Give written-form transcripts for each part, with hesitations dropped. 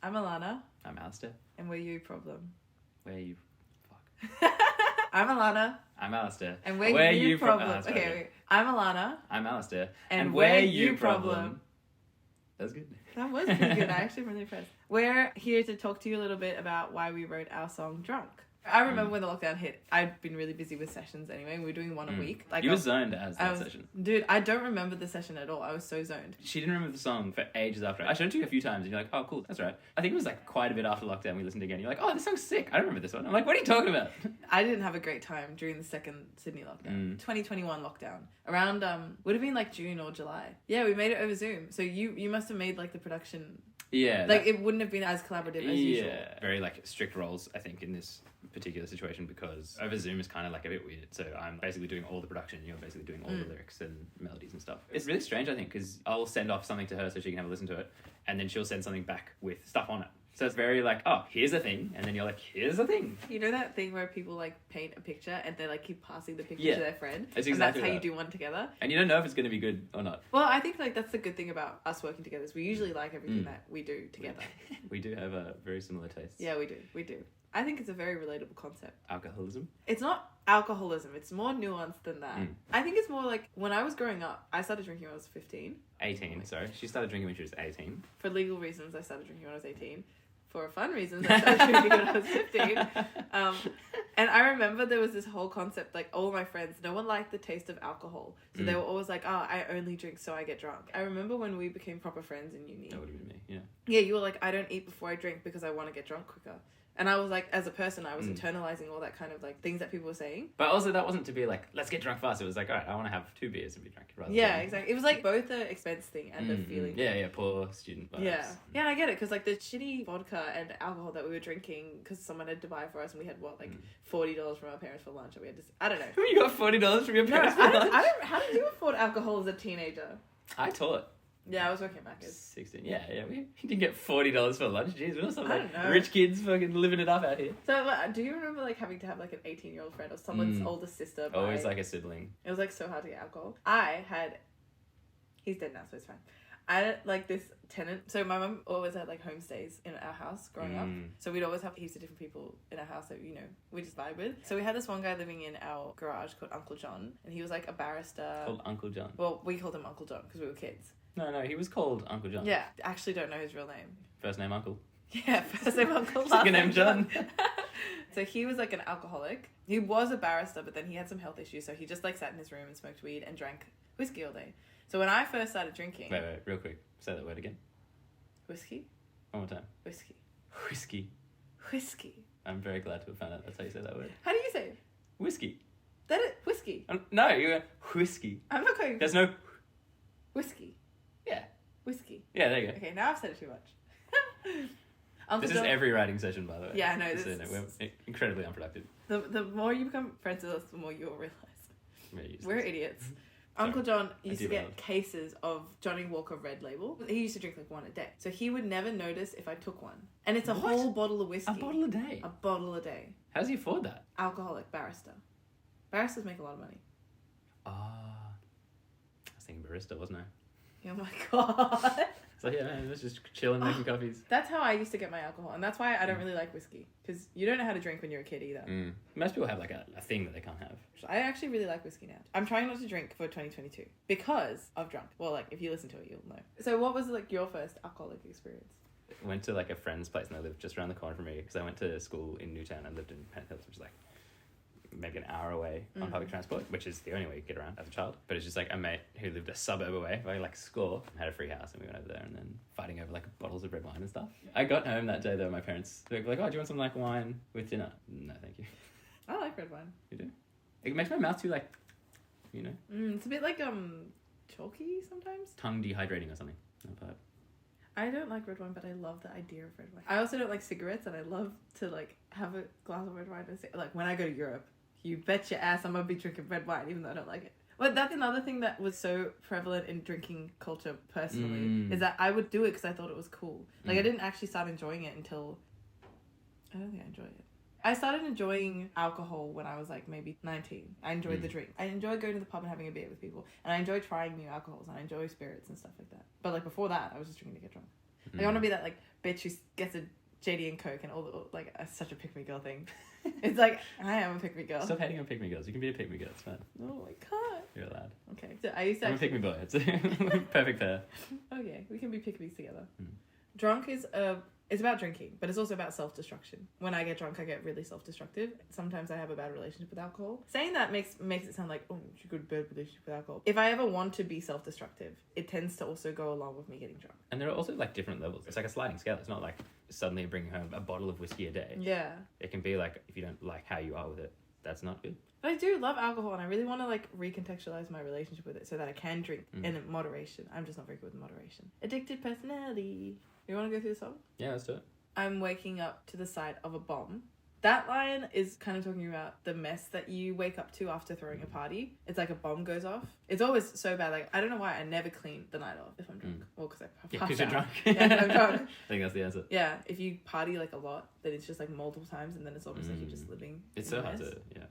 I'm Alana. I'm Alistair. And we're You Problem. Where you... Fuck. I'm Alana. I'm Alistair. And we're You Problem. Okay, wait. I'm Alana. I'm Alistair. And we're we're You You Problem. Problem. That was good. That was pretty good. I actually really impressed. We're here to talk to you a little bit about why we wrote our song Drunk. I remember when the lockdown hit, I'd been really busy with sessions anyway. We were doing one a week. Like, you were zoned as that session. Dude, I don't remember the session at all. I was so zoned. She didn't remember the song for ages after. I showed it to you a few times and you're like, oh, cool, that's right. I think it was like quite a bit after lockdown we listened again. You're like, oh, this song's sick. I don't remember this one. I'm like, what are you talking about? I didn't have a great time during the second Sydney lockdown. 2021 lockdown. Around, would have been like June or July. Yeah, we made it over Zoom. So you must have made like the production... Yeah. Like, it wouldn't have been as collaborative as usual. Yeah. Very, like, strict roles, I think, in this particular situation because over Zoom is kind of, like, a bit weird. So I'm basically doing all the production, you're basically doing all the lyrics and melodies and stuff. It's really strange, I think, because I'll send off something to her so she can have a listen to it, and then she'll send something back with stuff on it. So it's very like, oh, here's a thing, and then you're like, here's a thing. You know that thing where people like paint a picture and they like keep passing the picture to their friend? It's exactly and that's how that. you do one together. And you don't know if it's going to be good or not. Well, I think like that's the good thing about us working together is we usually like everything that we do together. We do have a very similar tastes. Yeah, we do. I think it's a very relatable concept. Alcoholism? It's not alcoholism. It's more nuanced than that. I think it's more like when I was growing up, I started drinking when I was 15. 18, sorry. She started drinking when she was 18. For legal reasons, I started drinking when I was 18. For fun reasons, I started drinking when I was 15. And I remember there was this whole concept, like all my friends, no one liked the taste of alcohol. So they were always like, oh, I only drink so I get drunk. I remember when we became proper friends in uni. That would have been me, yeah. Yeah, you were like, I don't eat before I drink because I want to get drunk quicker. And I was like, as a person, I was internalizing all that kind of like things that people were saying. But also that wasn't to be like, let's get drunk fast. It was like, all right, I want to have 2 beers and be drunk. Rather than... Exactly. It was like both the expense thing and the feeling. Yeah, poor student vibes. Yeah, and I get it because like the shitty vodka and alcohol that we were drinking because someone had to buy for us and we had $40 from our parents for lunch and we had to, I don't know. You got $40 from your parents for lunch? How did you afford alcohol as a teenager? I taught. Yeah, I was working back as 16. Yeah. We didn't get $40 for lunch. Jeez, we were some like know. rich kids fucking living it up out here. So, like, do you remember like having to have like an 18-year-old friend or someone's older sister? Always like a sibling. It was like so hard to get alcohol. He's dead now, so it's fine. I had like this tenant. So my mum always had like homestays in our house growing up. So we'd always have heaps of different people in our house that, we just vibe with. So we had this one guy living in our garage called Uncle John. And he was like a barrister. Called Uncle John. Well, we called him Uncle John because we were kids. No, he was called Uncle John. Yeah, I actually don't know his real name. First name Uncle. Yeah, first name Uncle. Second name John. So he was like an alcoholic. He was a barrister, but then he had some health issues. So he just like sat in his room and smoked weed and drank whiskey all day. So when I first started drinking... Wait, real quick. Say that word again. Whiskey? One more time. Whiskey. Whiskey. I'm very glad to have found out that's how you say that word. How do you say it? Whiskey. Whiskey. No, you go whiskey. I'm not going... There's no... Whiskey. Yeah. Whiskey. Yeah, there you go. Okay, now I've said it too much. This is every writing session, by the way. Yeah, I know. We're incredibly unproductive. The more you become friends with us, the more you'll realise. We're idiots. Uncle John used to get cases of Johnny Walker Red Label. He used to drink like one a day. So he would never notice if I took one. And it's a whole bottle of whiskey. A bottle a day? A bottle a day. How does he afford that? Alcoholic barrister. Barristers make a lot of money. I was thinking barista, wasn't I? Oh my god. So yeah, man, let's just chill and making coffees. That's how I used to get my alcohol. And that's why I don't really like whiskey. Because you don't know how to drink when you're a kid either. Most people have like a thing that they can't have. I actually really like whiskey now. I'm trying not to drink for 2022 because of drunk. Well, like if you listen to it, you'll know. So what was like your first alcoholic experience? Went to like a friend's place and they lived just around the corner from me because I went to school in Newtown and lived in Penn Hills, which is like maybe an hour away on public transport, which is the only way you get around as a child. But it's just like a mate who lived a suburb away, like score, had a free house and we went over there and then fighting over like bottles of red wine and stuff. I got home that day though, my parents were like, oh, do you want some like wine with dinner? No, thank you. I like red wine. You do? It makes my mouth too like, it's a bit like chalky sometimes. Tongue dehydrating or something. Not bad. I don't like red wine, but I love the idea of red wine. I also don't like cigarettes, and I love to like have a glass of red wine. Like when I go to Europe, you bet your ass I'm gonna be drinking red wine, even though I don't like it. But that's another thing that was so prevalent in drinking culture personally, is that I would do it because I thought it was cool. Like I didn't actually start enjoying it until... I don't think I enjoyed it. I started enjoying alcohol when I was like maybe 19. I enjoyed the drink. I enjoyed going to the pub and having a beer with people. And I enjoy trying new alcohols and I enjoy spirits and stuff like that. But like before that, I was just drinking to get drunk. Like, I want to be that, like, bitch who gets a JD and Coke and all the, like, such a pick-me-girl thing. It's like, I am a pick-me-girl. Stop hating on pick-me-girls. You can be a pick-me-girl. It's fine. Oh, I can't. You're allowed. Okay. So I used to I'm a pick-me-boy. It's a perfect pair. Okay, we can be pick-me's together. Mm. Drunk is it's about drinking, but it's also about self-destruction. When I get drunk, I get really self-destructive. Sometimes I have a bad relationship with alcohol. Saying that makes it sound like, oh, you got a bad relationship with alcohol. If I ever want to be self-destructive, it tends to also go along with me getting drunk. And there are also like different levels. It's like a sliding scale. It's not like suddenly bringing home a bottle of whiskey a day. Yeah. It can be like, if you don't like how you are with it, that's not good. But I do love alcohol, and I really want to like recontextualize my relationship with it so that I can drink in moderation. I'm just not very good with moderation. Addicted personality. You want to go through the song? Yeah, let's do it. I'm waking up to the sight of a bomb. That line is kind of talking about the mess that you wake up to after throwing a party. It's like a bomb goes off. It's always so bad. Like, I don't know why I never clean the night off if I'm drunk. Well, because I pass because you're drunk. Yeah, I'm drunk. I think that's the answer. Yeah, if you party like a lot, then it's just like multiple times, and then it's almost like you're just living. It's in so a hard mess. to, yeah.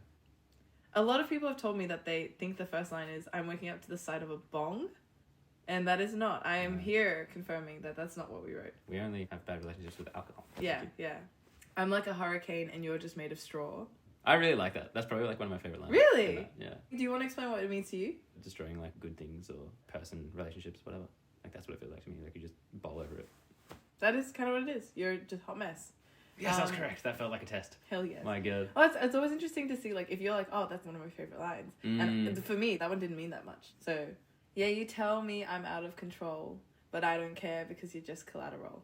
A lot of people have told me that they think the first line is, I'm waking up to the sight of a bong. And that is not. I am here confirming that that's not what we wrote. We only have bad relationships with alcohol. Yeah, yeah. I'm like a hurricane and you're just made of straw. I really like that. That's probably like one of my favorite lines. Really? Yeah. Do you want to explain what it means to you? Destroying like good things or person, relationships, whatever. Like that's what it feels like to me. Like you just bowl over it. That is kind of what it is. You're just a hot mess. Yes, that's correct. That felt like a test. Hell yes. My God. Well, it's always interesting to see, like, if you're like, oh, that's one of my favorite lines. And for me, that one didn't mean that much. So, yeah, you tell me I'm out of control, but I don't care because you're just collateral.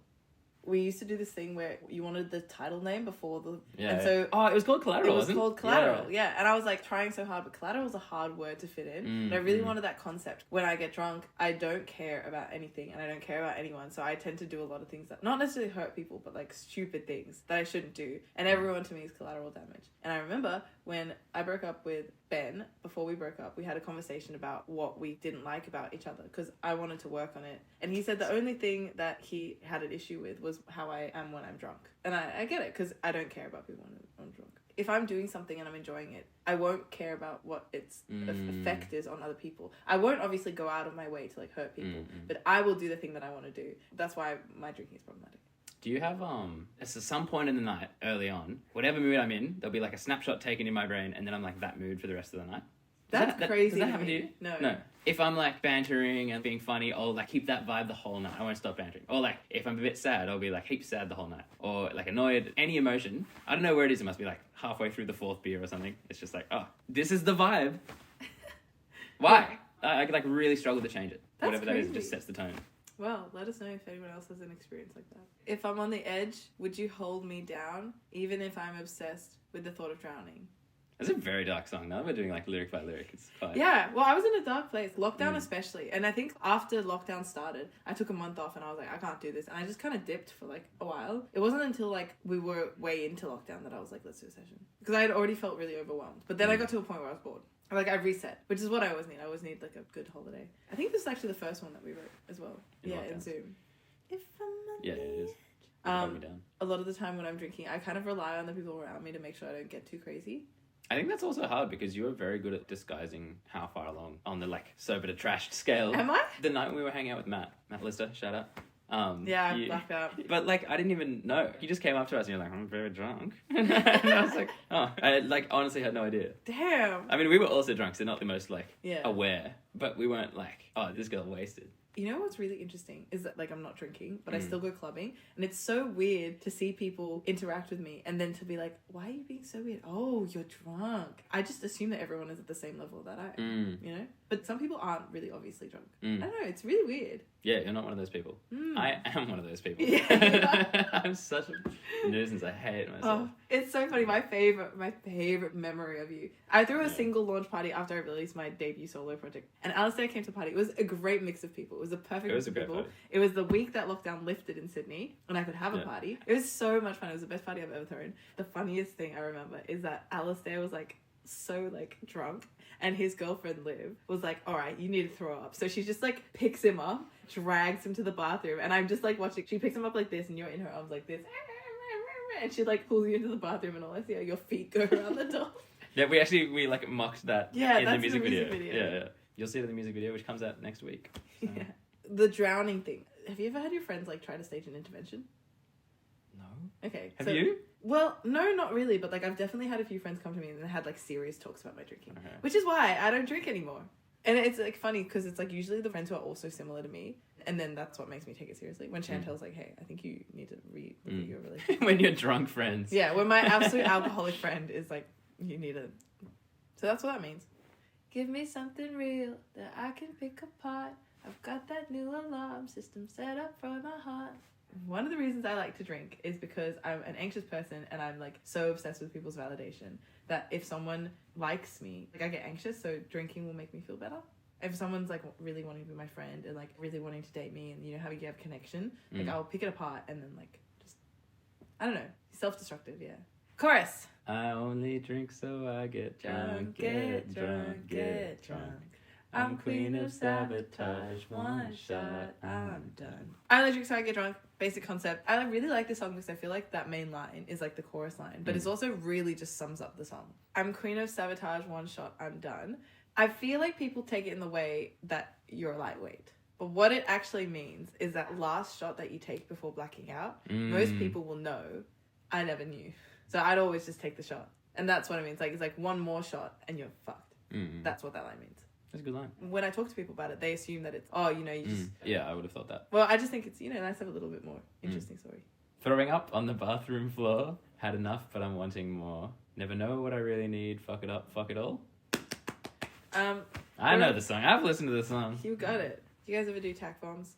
We used to do this thing where you wanted the title name before the... Yeah. And so... Oh, it was called Collateral, It was wasn't called Collateral, yeah. And I was, like, trying so hard, but collateral is a hard word to fit in. But I really wanted that concept. When I get drunk, I don't care about anything, and I don't care about anyone, so I tend to do a lot of things that... Not necessarily hurt people, but, like, stupid things that I shouldn't do. And everyone, to me, is collateral damage. And I remember when I broke up with Ben, before we broke up, we had a conversation about what we didn't like about each other, because I wanted to work on it. And he said the only thing that he had an issue with was how I am when I'm drunk. And I get it, because I don't care about people when I'm drunk. If I'm doing something and I'm enjoying it, I won't care about what its effect is on other people. I won't obviously go out of my way to, like, hurt people, but I will do the thing that I want to do. That's why my drinking is problematic. Do you have, at some point in the night, early on, whatever mood I'm in, there'll be like a snapshot taken in my brain, and then I'm like that mood for the rest of the night? That's crazy. Does that happen to you? No. If I'm like bantering and being funny, I'll like keep that vibe the whole night. I won't stop bantering. Or like if I'm a bit sad, I'll be like heaps sad the whole night. Or like annoyed, any emotion. I don't know where it is. It must be like halfway through the fourth beer or something. It's just like, oh, this is the vibe. Why? I like really struggle to change it. That's Whatever crazy. that is, it just sets the tone. Well, let us know if anyone else has an experience like that. If I'm on the edge, would you hold me down, even if I'm obsessed with the thought of drowning? It's a very dark song. Now we're doing like lyric by lyric. It's fine. Yeah, well, I was in a dark place. Lockdown especially. And I think after lockdown started, I took a month off and I was like, I can't do this. And I just kind of dipped for like a while. It wasn't until like we were way into lockdown that I was like, let's do a session. Because I had already felt really overwhelmed. But then I got to a point where I was bored. Like, I reset, which is what I always need. I always need like a good holiday. I think this is actually the first one that we wrote as well. In Zoom. If I'm on Yeah, it is. Me down. A lot of the time when I'm drinking, I kind of rely on the people around me to make sure I don't get too crazy. I think that's also hard because you are very good at disguising how far along on the like sober to trashed scale. Am I? The night when we were hanging out with Matt Lister, shout out. Yeah, I blacked out. But like I didn't even know. He just came up to us and you're like, I'm very drunk. And I was like, oh, I like honestly had no idea. Damn. I mean, we were also drunk, so not the most like Yeah. aware, but we weren't like, oh, this girl wasted. You know what's really interesting is that, like, I'm not drinking, but I still go clubbing. And it's so weird to see people interact with me and then to be like, why are you being so weird? Oh, you're drunk. I just assume that everyone is at the same level that I am, you know? But some people aren't really obviously drunk. I don't know. It's really weird. Yeah, you're not one of those people. I am one of those people. Yeah. I'm such a nuisance. I hate myself. Oh, it's so funny. My favorite memory of you. I threw a single launch party after I released my debut solo project. And Alistair came to the party. It was a great mix of people. It was a perfect mix of people. Party. It was the week that lockdown lifted in Sydney and I could have a party. It was so much fun. It was the best party I've ever thrown. The funniest thing I remember is that Alistair was like so like drunk and his girlfriend Liv was like, all right, you need to throw up. So she just like picks him up, drags him to the bathroom, and I'm just like watching. She picks him up like this and you're in her arms like this, and she like pulls you into the bathroom and all I see are your feet go around the door. Yeah, we like mocked that in the music video. video. Yeah. You'll see it in the music video, which comes out next week. So. Yeah. The drowning thing. Have you ever had your friends like try to stage an intervention? No. Okay. Have you? Well, no, not really, but like I've definitely had a few friends come to me and they had like serious talks about my drinking, Okay. which is why I don't drink anymore. And it's like funny because it's like usually the friends who are also similar to me, and then that's what makes me take it seriously. When Chantel's like, "Hey, I think you need to look at your relationship." When you're drunk friends. Yeah, when my absolute alcoholic friend is like, "You need to." So that's what that means. Give me something real that I can pick apart. I've got that new alarm system set up for my heart. One of the reasons I like to drink is because I'm an anxious person and I'm like so obsessed with people's validation that if someone likes me, like I get anxious, so drinking will make me feel better. If someone's like really wanting to be my friend and like really wanting to date me and you know how you have connection, like I'll pick it apart and then like just, I don't know, self-destructive, yeah. Chorus. I only drink so I get drunk, get drunk, get drunk. I'm queen of sabotage, one shot, I'm done. I only drink so I get drunk. Basic concept. I really like this song because I feel like that main line is like the chorus line, but it's also really just sums up the song. I'm queen of sabotage, one shot, I'm done. I feel like people take it in the way that you're lightweight. But what it actually means is that last shot that you take before blacking out, most people will know, I never knew. So I'd always just take the shot. And that's what it means. Like it's like one more shot and you're fucked. That's what that line means. That's a good line. When I talk to people about it, they assume that it's, oh, you know, you just... Yeah, I would have thought that. Well, I just think it's, you know, nice to have a little bit more interesting story. Throwing up on the bathroom floor. Had enough, but I'm wanting more. Never know what I really need. Fuck it up, fuck it all. I know the song. I've listened to the song. You got it. Do you guys ever do tack bombs?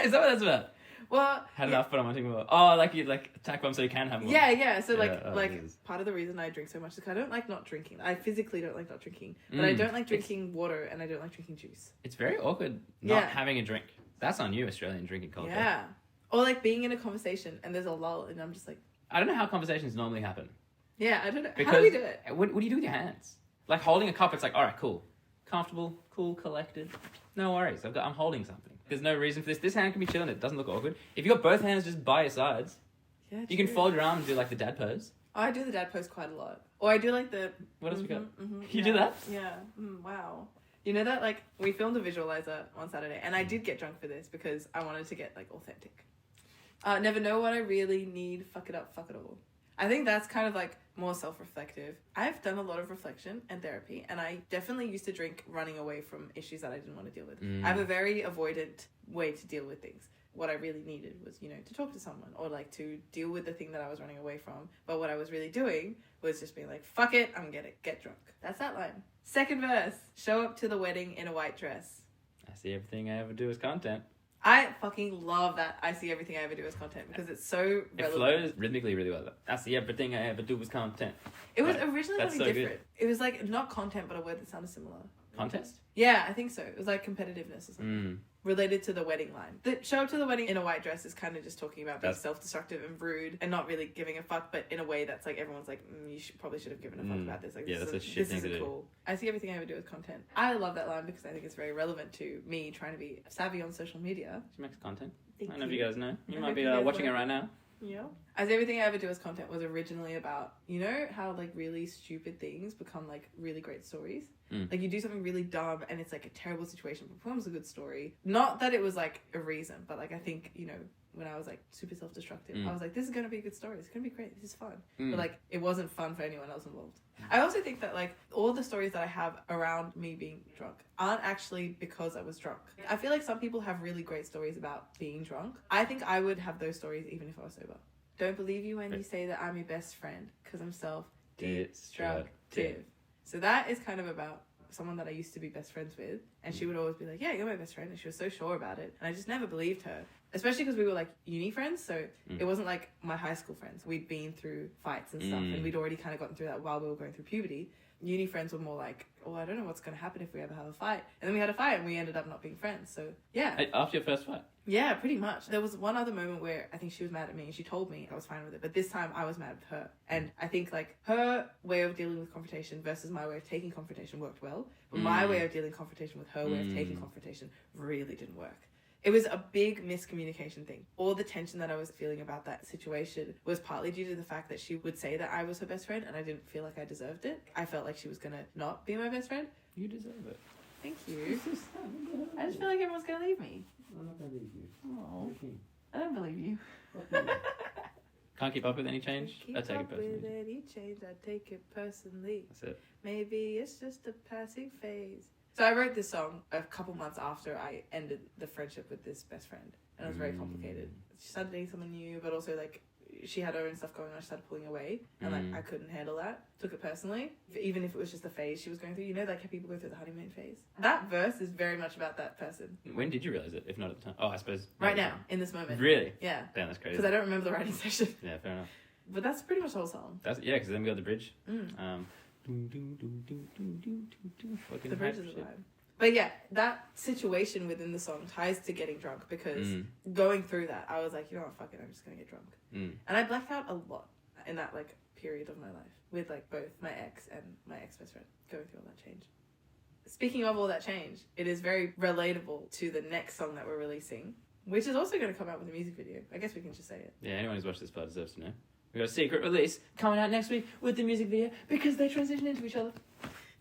Is that what that's about? Well, had enough, but I'm wanting more. Oh, like you like tack bomb so you can have more. Yeah. So Jesus. part of the reason I drink so much is because I don't like not drinking. I physically don't like not drinking, but I don't like drinking water and I don't like drinking juice. It's very awkward not having a drink. That's on you, Australian drinking culture. Yeah. Or like being in a conversation and there's a lull and I'm just like. I don't know how conversations normally happen. Yeah, I don't know. Because how do we do it? What do you do with your hands? Like holding a cup, it's like, all right, cool, comfortable, cool, collected. No worries. I'm holding something. There's no reason for this. This hand can be chilling. It doesn't look awkward. If you got both hands just by your sides, you can fold your arm and do like the dad pose. Oh, I do the dad pose quite a lot. Or I do like the... What else we got? You do that? Yeah. Wow. You know that, like, we filmed a visualizer on Saturday, and I did get drunk for this because I wanted to get, like, authentic. Never know what I really need. Fuck it up, fuck it all. I think that's kind of, like, more self-reflective. I've done a lot of reflection and therapy, and I definitely used to drink running away from issues that I didn't want to deal with. I have a very avoidant way to deal with things. What I really needed was, you know, to talk to someone or, like, to deal with the thing that I was running away from. But what I was really doing was just being like, fuck it, I'm gonna get drunk. That's that line. Second verse. Show up to the wedding in a white dress. I see everything I ever do as content. I fucking love that. I see everything I ever do as content because it's so relevant. It flows rhythmically really well. I see everything I ever do as content. It was originally That's something so different. It was like not content, but a word that sounded similar. Contest? Yeah, I think so. It was like competitiveness or something. Related to the wedding line. The show up to the wedding in a white dress is kind of just talking about being self-destructive and rude and not really giving a fuck, but in a way that's like everyone's like, you probably should have given a fuck about this. Like, yeah, this that's is a shit thing to do. Cool. I see everything I ever do as content. I love that line because I think it's very relevant to me trying to be savvy on social media. She makes content. Thank I don't know if you guys know. You I might hope be you guys watching it know. right now. Yeah. As everything I ever do as content was originally about, you know how like really stupid things become like really great stories? Like you do something really dumb and it's like a terrible situation, but becomes a good story. Not that it was like a reason, but like I think, you know, when I was like super self-destructive, I was like, this is going to be a good story. It's going to be great. This is fun. But like it wasn't fun for anyone else involved. I also think that like all the stories that I have around me being drunk aren't actually because I was drunk. I feel like some people have really great stories about being drunk. I think I would have those stories even if I was sober. Don't believe you when you say that I'm your best friend because I'm self-destructive. So that is kind of about someone that I used to be best friends with, and she would always be like, yeah, you're my best friend, and she was so sure about it, and I just never believed her, especially because we were like uni friends, so it wasn't like my high school friends. We'd been through fights and stuff, and we'd already kind of gotten through that while we were going through puberty. Uni friends were more like, oh, I don't know what's going to happen if we ever have a fight, and then we had a fight and we ended up not being friends. So yeah, After your first fight? Yeah, pretty much. There was one other moment where I think she was mad at me and she told me I was fine with it. But this time I was mad with her. And I think like her way of dealing with confrontation versus my way of taking confrontation worked well. But my way of dealing with confrontation with her way of taking confrontation really didn't work. It was a big miscommunication thing. All the tension that I was feeling about that situation was partly due to the fact that she would say that I was her best friend and I didn't feel like I deserved it. I felt like she was going to not be my best friend. You deserve it. Thank you. I just feel like everyone's gonna leave me. I'm not gonna leave you. Oh, Okay. I don't believe you. Can't keep up with any change? I take it With personally. any change, I take it personally. That's it. Maybe it's just a passing phase. So I wrote this song a couple months after I ended the friendship with this best friend, and it was very complicated. She started dating someone new, but also like she had her own stuff going on. She started pulling away, and like I couldn't handle that. Took it personally, even if it was just a phase she was going through. You know, like how people go through the honeymoon phase. That verse is very much about that person. When did you realise it, if not at the time? Oh, I suppose... Right now, in this moment. Really? Yeah. Damn, that's crazy. Because I don't remember the writing session. Yeah, fair enough. But that's pretty much the whole song. That's because then we got the bridge. The Fucking bridge hype is a shit. vibe. But yeah, that situation within the song ties to getting drunk because going through that, I was like, you know what, fuck it, I'm just gonna get drunk. And I blacked out a lot in that like period of my life with like both my ex and my ex-best friend going through all that change. Speaking of all that change, it is very relatable to the next song that we're releasing, which is also going to come out with a music video. I guess we can just say it. Yeah, anyone who's watched this part deserves to know. We got a secret release coming out next week with the music video because they transition into each other.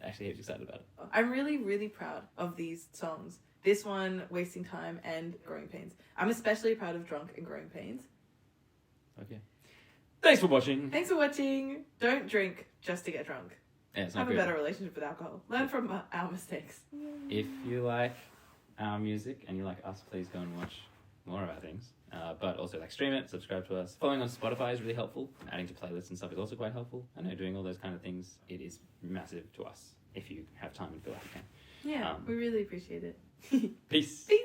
Actually, he's excited about it. I'm really, really proud of these songs. This one, Wasting Time, and Growing Pains. I'm especially proud of Drunk and Growing Pains. Okay. Thanks for watching. Thanks for watching. Don't drink just to get drunk. Yeah, it's not Have a good. better relationship with alcohol. Learn from our mistakes. If you like our music and you like us, please go and watch more of our things. But also like stream it, subscribe to us. Following on Spotify is really helpful. Adding to playlists and stuff is also quite helpful. I know doing all those kind of things, it is massive to us if you have time and feel like you can. Yeah, we really appreciate it. Peace. Peace.